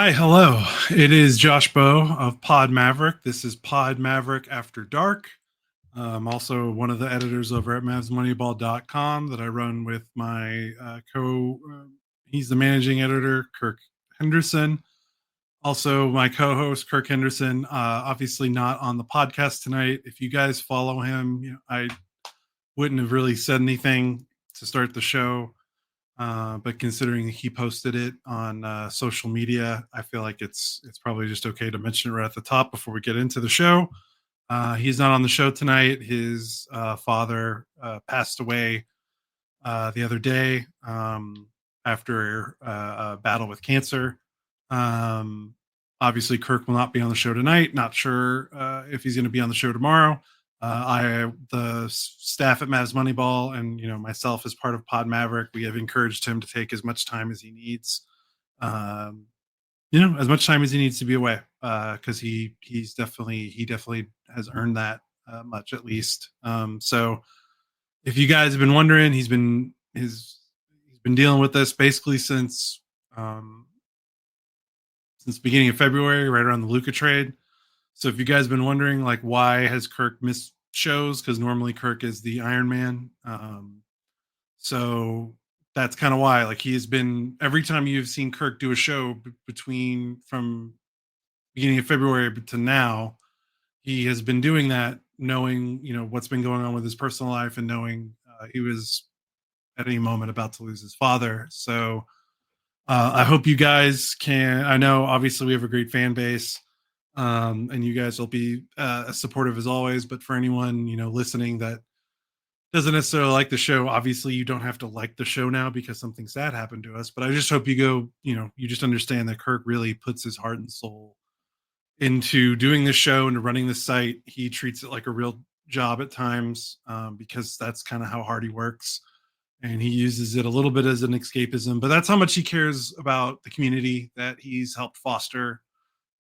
Hi, hello. It is Josh Bow of Pod Maverick. This is Pod Maverick After Dark. I'm also one of the editors over at MavsMoneyball.com that I run with my he's the managing editor, Kirk Henderson. Also, my co-host, Kirk Henderson, obviously not on the podcast tonight. If you guys follow him, I wouldn't have really said anything to start the show. But considering he posted it on social media, I feel like it's probably just okay to mention it right at the top before we get into the show. He's not on the show tonight. His father passed away the other day after a battle with cancer. Um, Obviously, Kirk will not be on the show tonight. Not sure if he's going to be on the show tomorrow. The staff at Mavs Moneyball and myself as part of Pod Maverick, we have encouraged him to take as much time as he needs. Um, as much time as he needs to be away, because he definitely has earned that much at least. So if you guys have been wondering, he's been dealing with this basically since the beginning of February, right around the Luka trade. So if you guys have been wondering, like, why has Kirk missed shows? Because normally Kirk is the Iron Man. So that's kind of why. Like, he has been, every time you've seen Kirk do a show between from beginning of February to now, he has been doing that, knowing what's been going on with his personal life and knowing he was at any moment about to lose his father. So I hope you guys can. I know obviously we have a great fan base, and you guys will be as supportive as always. But for anyone listening that doesn't necessarily like the show, obviously you don't have to like the show now because something sad happened to us. But I just hope you go. You just understand that Kirk really puts his heart and soul into doing this show and running the site. He treats it like a real job at times, because that's kind of how hard he works, and he uses it a little bit as an escapism, but that's how much he cares about the community that he's helped foster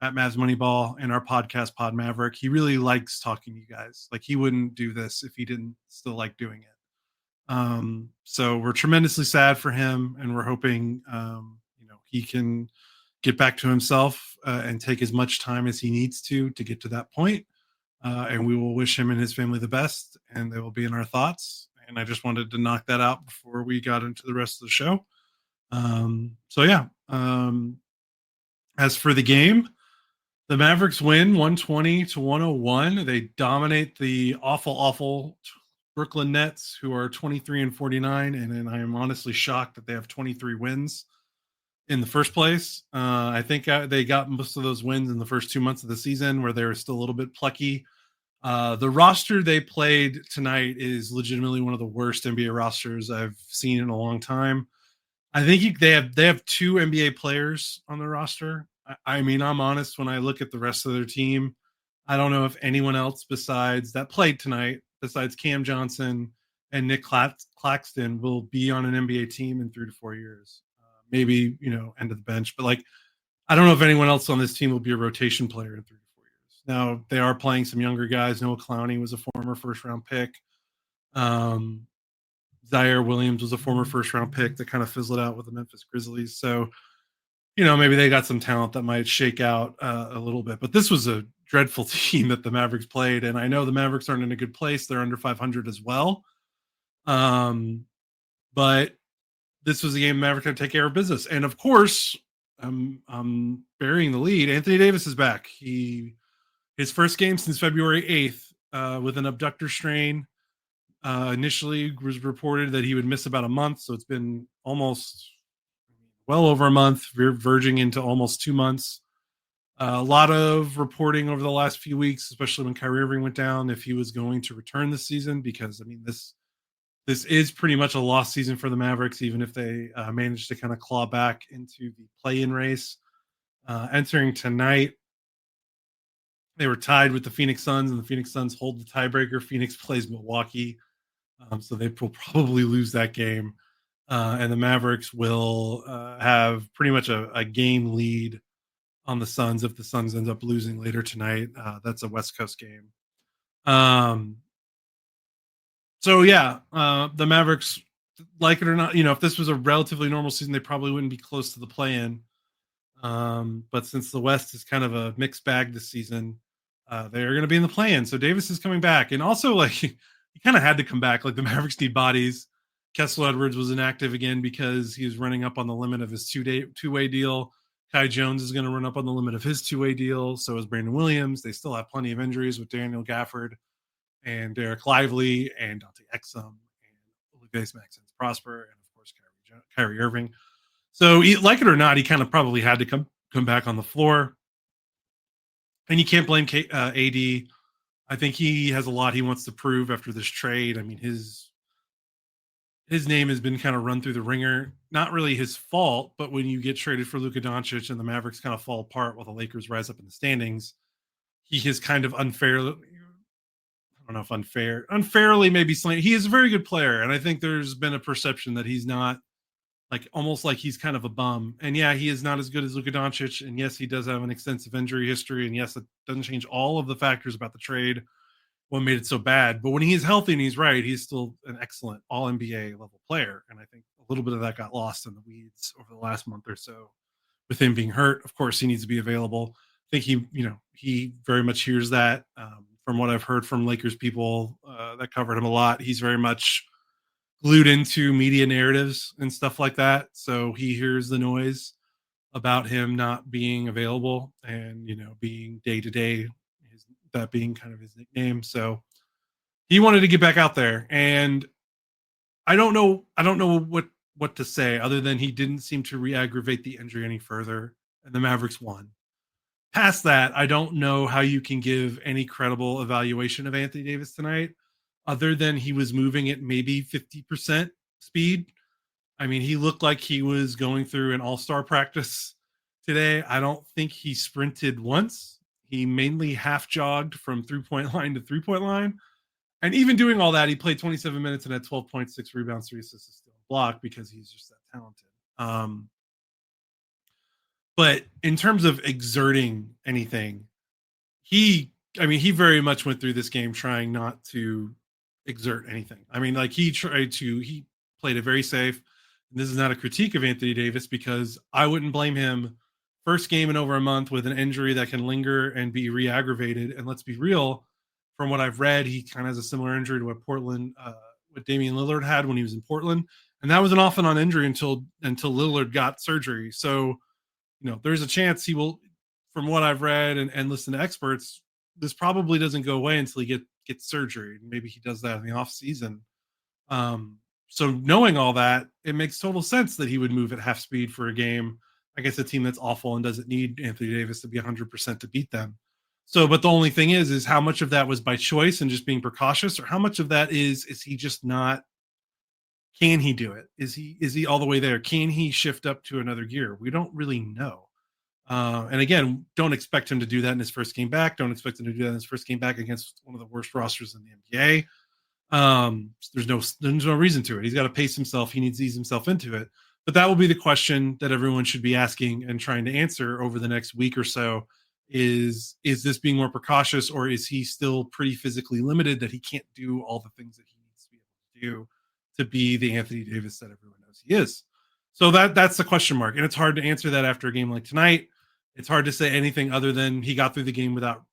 at Mavs Moneyball and our podcast, Pod Maverick. He really likes talking to you guys. Like, he wouldn't do this if he didn't still like doing it. So we're tremendously sad for him, and we're hoping he can get back to himself and take as much time as he needs to get to that point. And we will wish him and his family the best, and they will be in our thoughts. And I just wanted to knock that out before we got into the rest of the show. So yeah. As for the game, the Mavericks win 120-101. They dominate the awful Brooklyn Nets, who are 23-49, and I am honestly shocked that they have 23 wins in the first place. I think they got most of those wins in the first 2 months of the season, where they were still a little bit plucky. The roster they played tonight is legitimately one of the worst NBA rosters I've seen in a long time. I think they have two NBA players on the roster. I mean, I'm honest, when I look at the rest of their team, I don't know if anyone else besides that played tonight, besides Cam Johnson and Nick Claxton, will be on an NBA team in 3 to 4 years. Maybe, end of the bench. But, like, I don't know if anyone else on this team will be a rotation player in 3 to 4 years. Now, they are playing some younger guys. Noah Clowney was a former first-round pick. Zaire Williams was a former first-round pick that kind of fizzled out with the Memphis Grizzlies. So, maybe they got some talent that might shake out a little bit. But this was a dreadful team that the Mavericks played. And I know the Mavericks aren't in a good place. They're under 500 as well. But this was a game Mavericks had to take care of business. And, of course, I'm burying the lead. Anthony Davis is back. His first game since February 8th with an abductor strain. Initially was reported that he would miss about a month. So it's been almost well over a month, verging into almost 2 months. A lot of reporting over the last few weeks, especially when Kyrie Irving went down, if he was going to return this season, because I mean, this is pretty much a lost season for the Mavericks, even if they managed to kind of claw back into the play-in race. Entering tonight, they were tied with the Phoenix Suns, and the Phoenix Suns hold the tiebreaker. Phoenix plays Milwaukee, so they will probably lose that game. And the Mavericks will have pretty much a game lead on the Suns if the Suns end up losing later tonight. That's a West Coast game. So yeah, the Mavericks, like it or not, if this was a relatively normal season, they probably wouldn't be close to the play-in. But since the West is kind of a mixed bag this season, they're going to be in the play-in. So Davis is coming back, and also like he kind of had to come back. Like the Mavericks need bodies. Kessler Edwards was inactive again because he was running up on the limit of his two-way deal. Kai Jones is going to run up on the limit of his two-way deal. So is Brandon Williams. They still have plenty of injuries with Daniel Gafford and Derek Lively and Dante Exum and Olivier Maxence Prosper and of course Kyrie Irving. So like it or not, he kind of probably had to come back on the floor. And you can't blame AD. I think he has a lot he wants to prove after this trade. I mean, his name has been kind of run through the ringer. Not really his fault, but when you get traded for Luka Doncic and the Mavericks kind of fall apart while the Lakers rise up in the standings, he has kind of unfairly, I don't know if unfairly maybe slanted. He is a very good player, and I think there's been a perception that he's not, like almost like he's kind of a bum. And yeah, he is not as good as Luka Doncic. And yes, he does have an extensive injury history. And yes, it doesn't change all of the factors about the trade, what made it so bad. But when he's healthy and he's right, he's still an excellent all NBA level player. And I think a little bit of that got lost in the weeds over the last month or so with him being hurt. Of course, he needs to be available. I think he very much hears that. From what I've heard from Lakers people that covered him a lot, he's very much glued into media narratives and stuff like that. So he hears the noise about him not being available and, being day to day, that being kind of his nickname. So he wanted to get back out there. And I don't know what to say other than he didn't seem to re-aggravate the injury any further and the Mavericks won. Past that, I don't know how you can give any credible evaluation of Anthony Davis tonight other than he was moving at maybe 50% speed. I mean, he looked like he was going through an all-star practice today. I don't think he sprinted once. He mainly half jogged from 3-point line to 3-point line. And even doing all that, he played 27 minutes and had 12.6 rebounds, 3 assists, still block because he's just that talented. But in terms of exerting anything, he very much went through this game trying not to exert anything. I mean, like he played it very safe. And this is not a critique of Anthony Davis because I wouldn't blame him. First game in over a month with an injury that can linger and be re-aggravated. And let's be real, from what I've read, he kind of has a similar injury to what Damian Lillard had when he was in Portland. And that was an off and on injury until Lillard got surgery. So, there's a chance he will, from what I've read and listened to experts, this probably doesn't go away until he gets surgery. Maybe he does that in the off season. So knowing all that, it makes total sense that he would move at half speed for a game against a team that's awful and doesn't need Anthony Davis to be 100% to beat them. So, but the only thing is how much of that was by choice and just being precautious, or how much of that is he just not? Can he do it? Is he all the way there? Can he shift up to another gear? We don't really know. And again, don't expect him to do that in his first game back. Don't expect him to do that in his first game back against one of the worst rosters in the NBA. There's no reason to it. He's got to pace himself. He needs to ease himself into it. But that will be the question that everyone should be asking and trying to answer over the next week or so. Is this being more precautious, or is he still pretty physically limited that he can't do all the things that he needs to be able to do to be the Anthony Davis that everyone knows he is? So that's the question mark. And it's hard to answer that after a game like tonight. It's hard to say anything other than he got through the game without,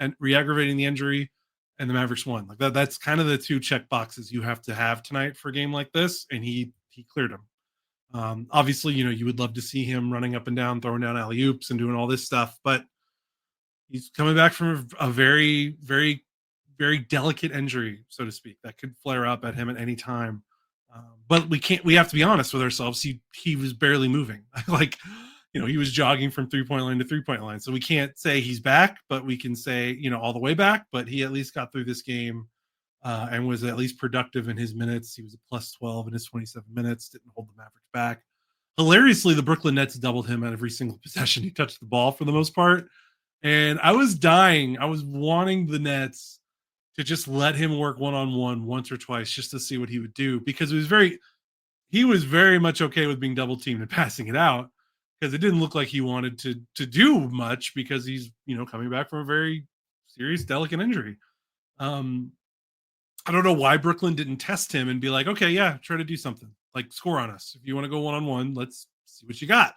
and re-aggravating the injury, and the Mavericks won. Like that's kind of the two check boxes you have to have tonight for a game like this. And he cleared them. Obviously, you would love to see him running up and down, throwing down alley-oops and doing all this stuff, but he's coming back from a very, very, very delicate injury, so to speak, that could flare up at him at any time. But we have to be honest with ourselves. He was barely moving. Like, he was jogging from 3-point line to 3-point line. So we can't say he's back, but we can say, all the way back, but he at least got through this game and was at least productive in his minutes. He was a plus 12 in his 27 minutes, didn't hold the Mavericks back. Hilariously, the Brooklyn Nets doubled him at every single possession he touched the ball for the most part. And I was dying. I was wanting the Nets to just let him work one-on-one once or twice just to see what he would do, because he was very much okay with being double teamed and passing it out, because it didn't look like he wanted to do much because he's, coming back from a very serious, delicate injury. I don't know why Brooklyn didn't test him and be like, okay, yeah, try to do something, like score on us. If you want to go one-on-one, let's see what you got.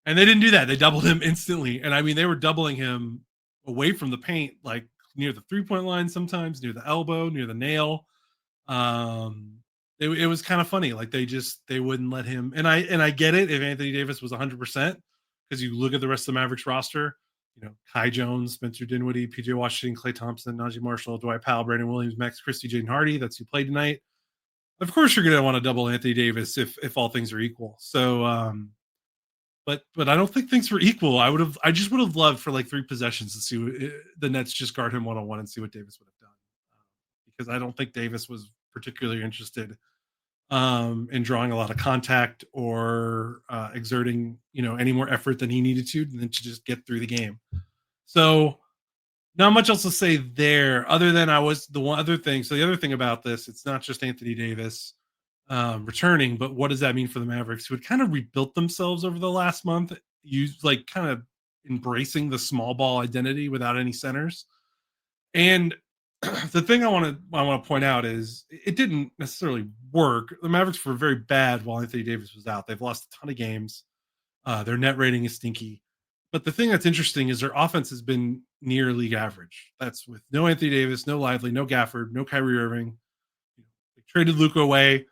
And they didn't do that. They doubled him instantly. And I mean, they were doubling him away from the paint, like near the 3-point line sometimes, near the elbow, near the nail. Um, it was kind of funny. Like they wouldn't let him. And I get it if Anthony Davis was 100%, because you look at the rest of the Mavericks roster. Kai Jones, Spencer Dinwiddie, PJ Washington, Klay Thompson, Najee Marshall, Dwight Powell, Brandon Williams, Max Christie, Jaden Hardy. That's who played tonight. Of course, you're going to want to double Anthony Davis if all things are equal. So, but I don't think things were equal. I just would have loved for like 3 possessions to see the Nets just guard him 1-on-1 and see what Davis would have done, because I don't think Davis was particularly interested in drawing a lot of contact or exerting any more effort than he needed to, than to just get through the game. So not much else to say there, other than the one other thing. So the other thing about this, it's not just Anthony Davis returning, but what does that mean for the Mavericks, who had kind of rebuilt themselves over the last month, like kind of embracing the small ball identity without any centers. And the thing I want to point out is it didn't necessarily work. The Mavericks were very bad while Anthony Davis was out. They've lost a ton of games. Their net rating is stinky. But the thing that's interesting is their offense has been near league average. That's with no Anthony Davis, no Lively, no Gafford, no Kyrie Irving. They traded Luka away.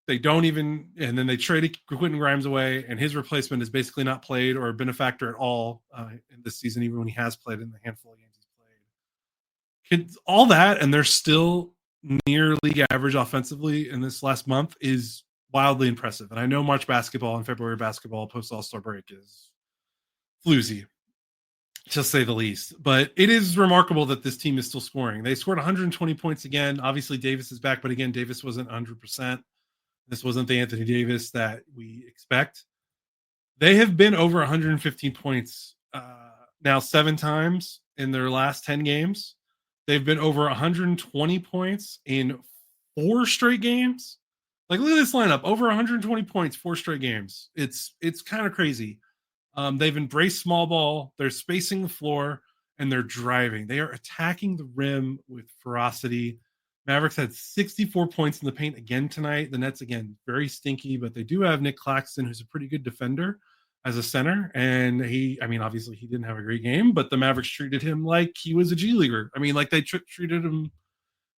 They don't even, and then they traded Quentin Grimes away, and his replacement has basically not played or been a factor at all in this season, even when he has played in the handful of games he's played. All that, and they're still near league average offensively in this last month, is wildly impressive. And I know March basketball and February basketball post All-Star break is floozy, to say the least. But it is remarkable that this team is still scoring. They scored 120 points again. Obviously, Davis is back, but again, Davis wasn't 100%. This wasn't the Anthony Davis that we expect. They have been over 115 points now 7 times in their last 10 games. They've been over 120 points in 4 straight games. Like, look at this lineup. Over 120 points, 4 straight games. It's kind of crazy. They've embraced small ball. They're spacing the floor, and they're driving. They are attacking the rim with ferocity. Mavericks had 64 points in the paint again tonight. The Nets, again, very stinky, but they do have Nick Claxton, who's a pretty good defender as a center. And obviously he didn't have a great game, but the Mavericks treated him like he was a G leaguer. Like they treated him.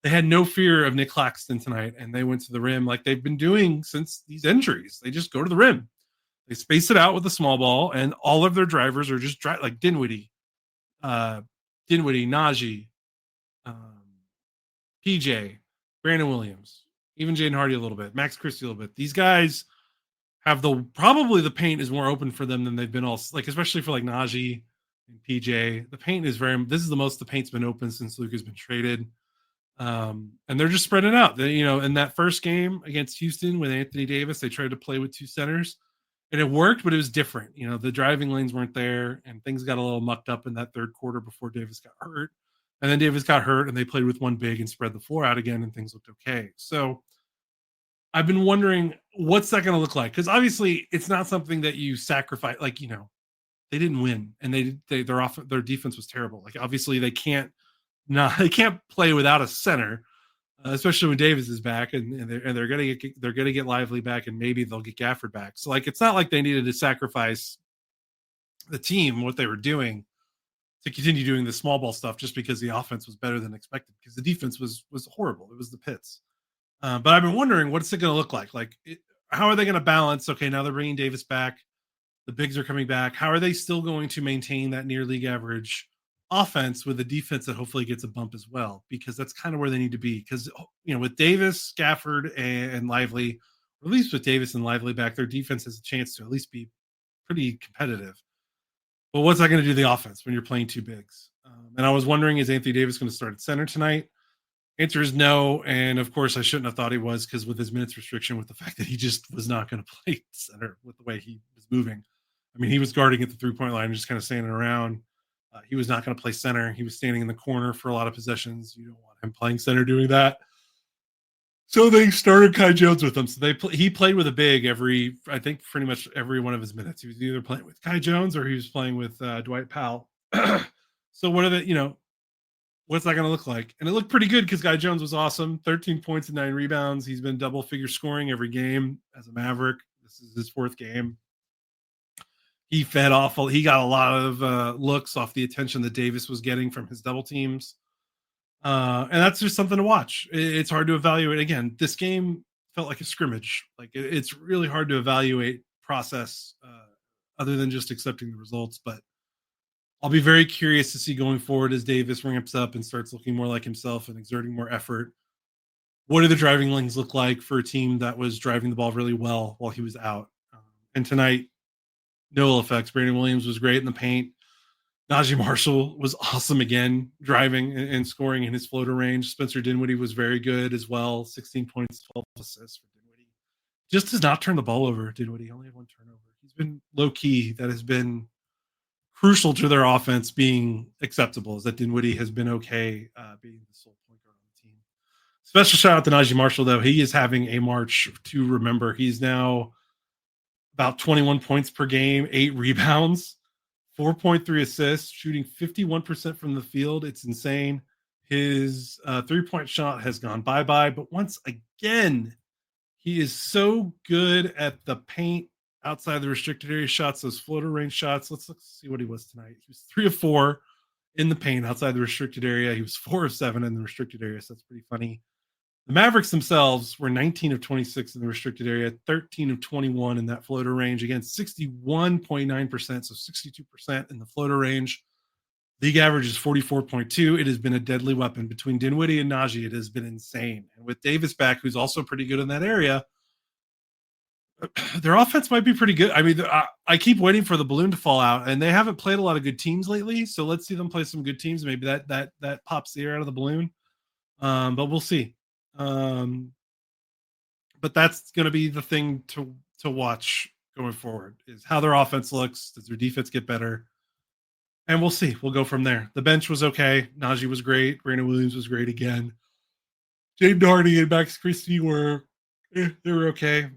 They had no fear of Nick Claxton tonight, and they went to the rim like they've been doing since these injuries. They just go to the rim. They space it out with the small ball, and all of their drivers are just like Dinwiddie, Najee, PJ, Brandon Williams, even Jaden Hardy a little bit, Max Christie a little bit. These guys have probably the paint is more open for them than they've been all, like, especially for like Najee and PJ. The paint is this is the most the paint's been open since Luka's been traded. And they're just spreading out. In that first game against Houston with Anthony Davis, they tried to play with 2 centers. And it worked, but it was different. The driving lanes weren't there, and things got a little mucked up in that third quarter before Davis got hurt. And then Davis got hurt, and they played with 1 big and spread the floor out again, and things looked okay. So I've been wondering, what's that going to look like? Because obviously it's not something that you sacrifice. Like, they didn't win, and their defense was terrible. Like, obviously they can't play without a center. Especially when Davis is back, and they're gonna get Lively back, and maybe they'll get Gafford back. So like, it's not like they needed to sacrifice the team, what they were doing, to continue doing the small ball stuff just because the offense was better than expected, because the defense was horrible. It was the pits. But I've been wondering, what's it going to look like? Like, how are they going to balance? Okay, now they're bringing Davis back. The bigs are coming back. How are they still going to maintain that near league average offense with a defense that hopefully gets a bump as well? Because that's kind of where they need to be. Because, with Davis, Gafford, and Lively, or at least with Davis and Lively back, their defense has a chance to at least be pretty competitive. But what's that going to do to the offense when you're playing 2 bigs? And I was wondering, is Anthony Davis going to start at center tonight? Answer is no. And of course, I shouldn't have thought he was, because with his minutes restriction, with the fact that he just was not going to play center with the way he was moving. He was guarding at the 3-point line and just kind of standing around. He was not going to play center. He was standing in the corner for a lot of possessions. You don't want him playing center doing that. So they started Kai Jones with him. So he played with a big I think pretty much every one of his minutes. He was either playing with Kai Jones or he was playing with Dwight Powell. So what's that going to look like? And it looked pretty good, because Kai Jones was awesome. 13 points and 9 rebounds. He's been double figure scoring every game as a Maverick. This is his 4th game. He fed off. He got a lot of looks off the attention that Davis was getting from his double teams, and that's just something to watch. It's hard to evaluate. Again, this game felt like a scrimmage. Like it's really hard to evaluate process other than just accepting the results. But I'll be very curious to see going forward as Davis ramps up and starts looking more like himself and exerting more effort. What do the driving lanes look like for a team that was driving the ball really well while he was out? And tonight, no ill effects. Brandon Williams was great in the paint. Najee Marshall was awesome again, driving and scoring in his floater range. Spencer Dinwiddie was very good as well. 16 points, 12 assists for Dinwiddie. Just does not turn the ball over, Dinwiddie. Only had one turnover. He's been low key. That has been crucial to their offense being acceptable, is that Dinwiddie has been okay being the sole point guard on the team. Special shout out to Najee Marshall, though. He is having a march to remember. He's now about 21 points per game, 8 rebounds, 4.3 assists, shooting 51% from the field. It's insane. His 3-point shot has gone bye-bye, but once again, he is so good at the paint outside the restricted area shots, those floater range shots. Let's see what he was tonight. He was 3 of 4 in the paint outside the restricted area. He was 4 of 7 in the restricted area, so that's pretty funny. The Mavericks themselves were 19 of 26 in the restricted area, 13 of 21 in that floater range, again, 61.9%, so 62% in the floater range. League average is 44.2. It has been a deadly weapon. Between Dinwiddie and Najee, it has been insane. And with Davis back, who's also pretty good in that area, their offense might be pretty good. I mean, I keep waiting for the balloon to fall out, and they haven't played a lot of good teams lately. So let's see them play some good teams. Maybe that pops the air out of the balloon. But we'll see. But that's going to be the thing to watch going forward, is how their offense looks. Does their defense get better? And we'll see. We'll go from there. The bench was okay. Najee was great. Brandon Williams was great again. Jaden Hardy and Max Christie were they were okay.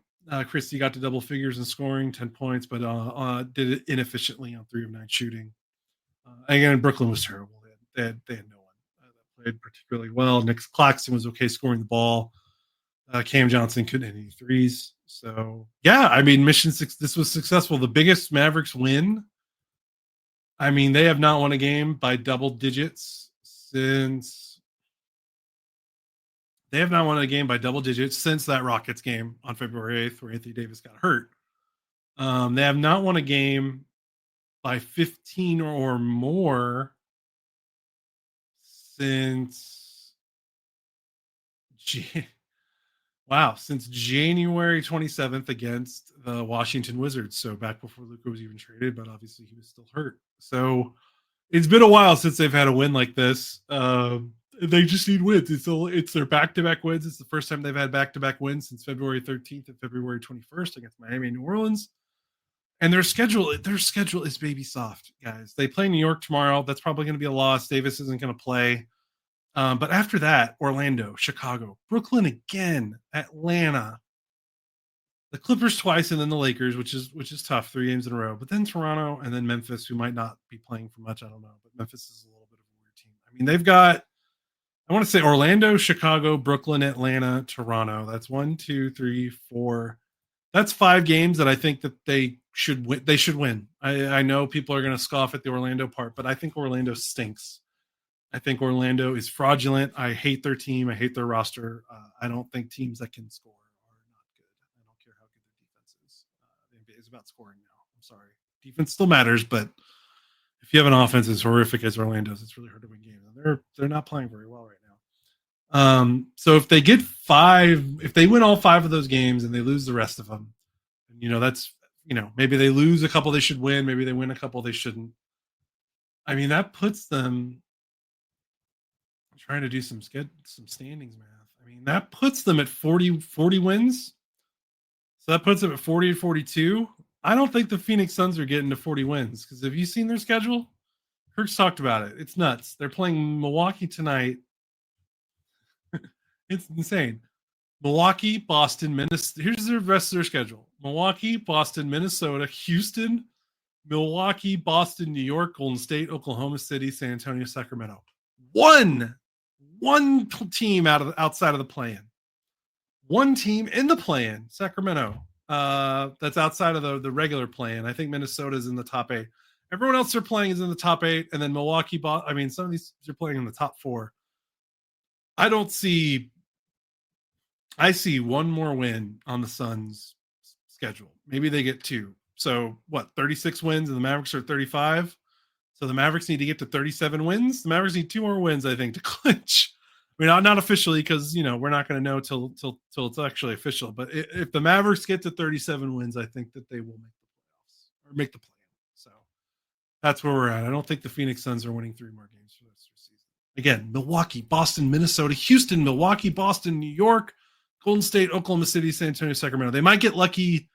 Christie got to double figures in scoring, 10 points, but did it inefficiently on 3 of 9 shooting. Again, Brooklyn was terrible. They had no one that played particularly well. Nick Claxton was okay scoring the ball. Cam Johnson couldn't hit any threes. So, yeah, I mean, this was successful. The biggest Mavericks win. I mean, they have not won a game by double digits since that Rockets game on February 8th where Anthony Davis got hurt. They have not won a game by 15 or more since January 27th against the Washington Wizards. So back before Luka was even traded, but obviously he was still hurt. So it's been a while since they've had a win like this. They just need wins. It's their back-to-back wins. It's the first time they've had back-to-back wins since February 13th and February 21st against Miami and New Orleans. And their schedule is baby soft, guys. They play New York tomorrow. That's probably going to be a loss. Davis isn't going to play. But after that, Orlando, Chicago, Brooklyn again, Atlanta, the Clippers twice, and then the Lakers, which is tough, 3 games in a row. But then Toronto, and then Memphis, who might not be playing for much. I don't know. But Memphis is a little bit of a weird team. I mean, they've got, I want to say Orlando, Chicago, Brooklyn, Atlanta, Toronto. That's 1, 2, 3, 4. That's 5 games that I think that they should win. They should win. I know people are going to scoff at the Orlando part, but I think Orlando stinks. I think Orlando is fraudulent. I hate their team. I hate their roster. I don't think teams that can score are not good. I don't care how good their defense is. The NBA is about scoring now. I'm sorry. Defense still matters, but if you have an offense as horrific as Orlando's, it's really hard to win games. And they're not playing very well right now. So if they get 5, if they win all 5 of those games and they lose the rest of them, that's, maybe they lose a couple they should win. Maybe they win a couple they shouldn't. I mean, that puts them, I'm trying to do some standings math. I mean, that puts them at 40 wins. So that puts them at 40 and 42. I don't think the Phoenix Suns are getting to 40 wins, because have you seen their schedule? Kirk's talked about it. It's nuts. They're playing Milwaukee tonight. It's insane. Milwaukee, Boston, Minnesota. Here's the rest of their schedule: Milwaukee, Boston, Minnesota, Houston, Milwaukee, Boston, New York, Golden State, Oklahoma City, San Antonio, Sacramento. One team outside of the play-in. One team in the play-in, Sacramento. That's outside of the regular play-in. I think Minnesota's in the top 8. Everyone else they're playing is in the top 8, and then Milwaukee. I mean, some of these are playing in the top 4. I don't see. I see one more win on the Suns' schedule. Maybe they get 2. So what? 36 wins, and the Mavericks are 35. So the Mavericks need to get to 37 wins. The Mavericks need 2 more wins, I think, to clinch. I mean, not officially because we're not going to know till it's actually official. But if the Mavericks get to 37 wins, I think that they will make the playoffs or make the play. So that's where we're at. I don't think the Phoenix Suns are winning 3 more games for the rest of the season. Again, Milwaukee, Boston, Minnesota, Houston, Milwaukee, Boston, New York, Golden State, Oklahoma City, San Antonio, Sacramento. They might get lucky.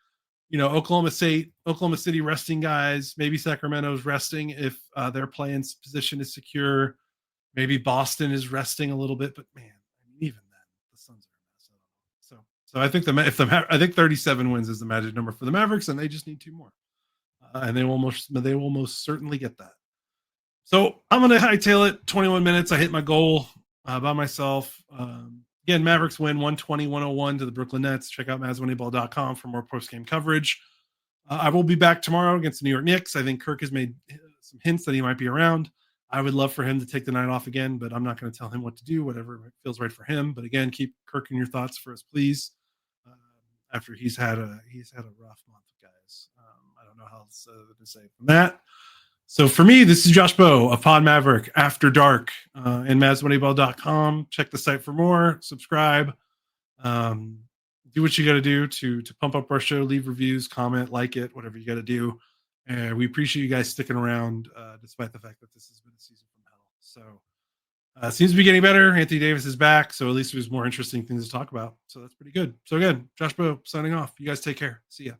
Oklahoma City resting guys. Maybe Sacramento's resting if their play-in position is secure. Maybe Boston is resting a little bit, but man, I mean, even then, the Suns are a mess. So I think I think 37 wins is the magic number for the Mavericks, and they just need 2 more, and they will most certainly get that. So I'm going to hightail it. 21 minutes. I hit my goal by myself. Again, Mavericks win 120-101 to the Brooklyn Nets. Check out MavsWinningBall.com for more post-game coverage. I will be back tomorrow against the New York Knicks. I think Kirk has made some hints that he might be around. I would love for him to take the night off again, but I'm not going to tell him what to do, whatever feels right for him. But again, keep Kirk in your thoughts for us, please. After he's had a rough month, guys. I don't know how else to say from that. So for me, this is Josh Bowe of Pod Maverick After Dark and MavsWinningBall.com. Check the site for more. Subscribe. Do what you got to do to pump up our show. Leave reviews, comment, like it, whatever you got to do. And we appreciate you guys sticking around despite the fact that this has been a season from hell. So seems to be getting better. Anthony Davis is back, so at least there's more interesting things to talk about. So that's pretty good. So again, Josh Bowe signing off. You guys take care. See ya.